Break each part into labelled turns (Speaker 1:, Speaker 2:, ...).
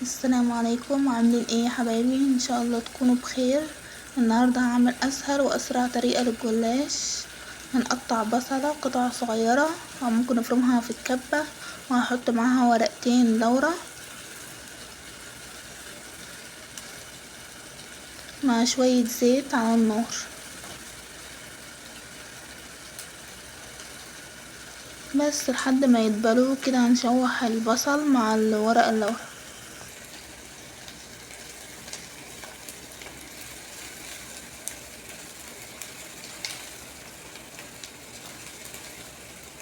Speaker 1: السلام عليكم، عاملين ايه يا حبايبي؟ ان شاء الله تكونوا بخير. النهارده هعمل اسهل واسرع طريقه للجلاش. هنقطع بصله قطع صغيره او ممكن نفرمها في الكبه، وهحط معاها ورقتين لورا مع شويه زيت على النار، بس لحد ما يدبلوا كده هنشوح البصل مع الورق اللورا.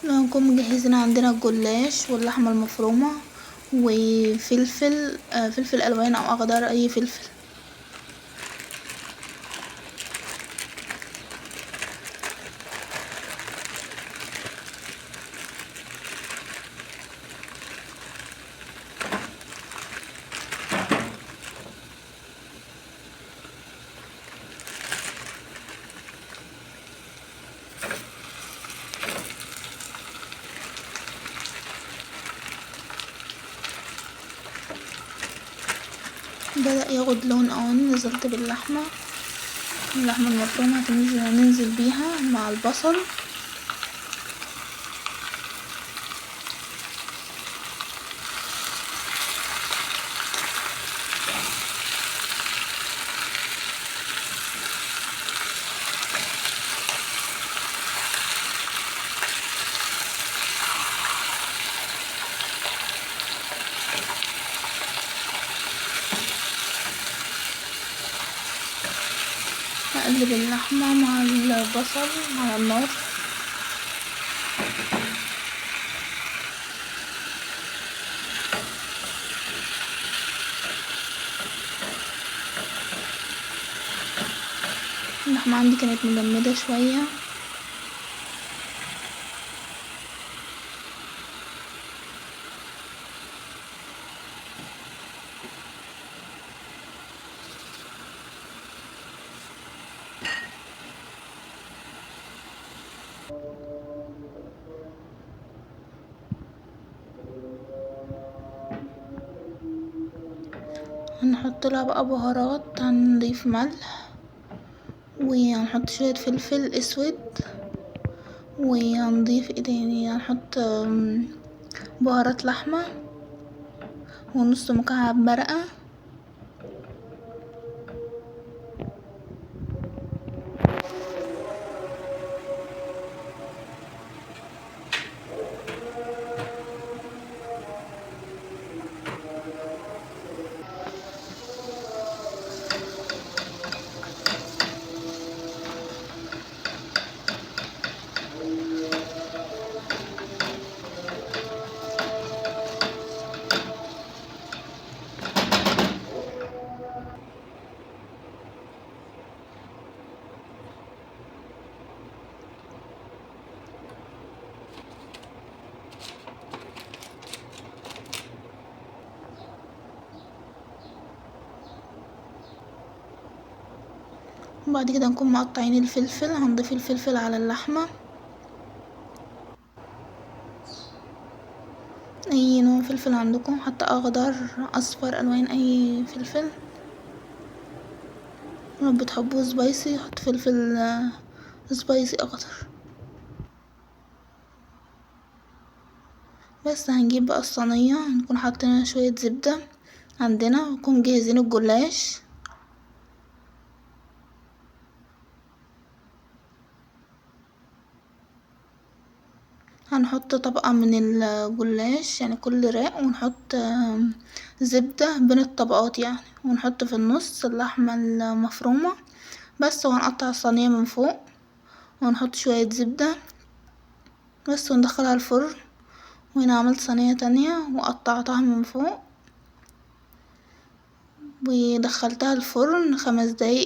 Speaker 1: نكون مجهزين عندنا الجلاش واللحمه المفرومه وفلفل فلفل الوان او اخضر، اي فلفل. بدأ ياخد لون قواني، نزلت باللحمة المفرومة هننزل بيها مع البصل. هقلب اللحمة مع البصل على النار. اللحمة عندي كانت مجمدة شوية، هنحط لها بقى بهارات، هنضيف ملح وهنحط شوية فلفل اسود، وهنضيف ايه تاني، هنحط بهارات لحمة ونص مكعب مرقة. وبعد كده نكون مقطعين الفلفل، هنضيف الفلفل على اللحمة، اي نوع فلفل عندكم، حتى اخضر اصفر الوان اي فلفل. لو بتحبوه سبايسي حط فلفل سبايسي اخضر. بس هنجيب بقى الصينية، هنكون حاطين شوية زبدة عندنا، ونكون مجهزين الجلاش. هنحط طبقة من الجلاش يعني كل رق، ونحط زبدة بين الطبقات يعني، ونحط في النص اللحمة المفرومة بس، وهنقطع الصينية من فوق ونحط شوية زبدة بس، وندخلها الفرن. وهنا عملت صينية تانية وقطعتها من فوق ودخلتها الفرن 5 دقايق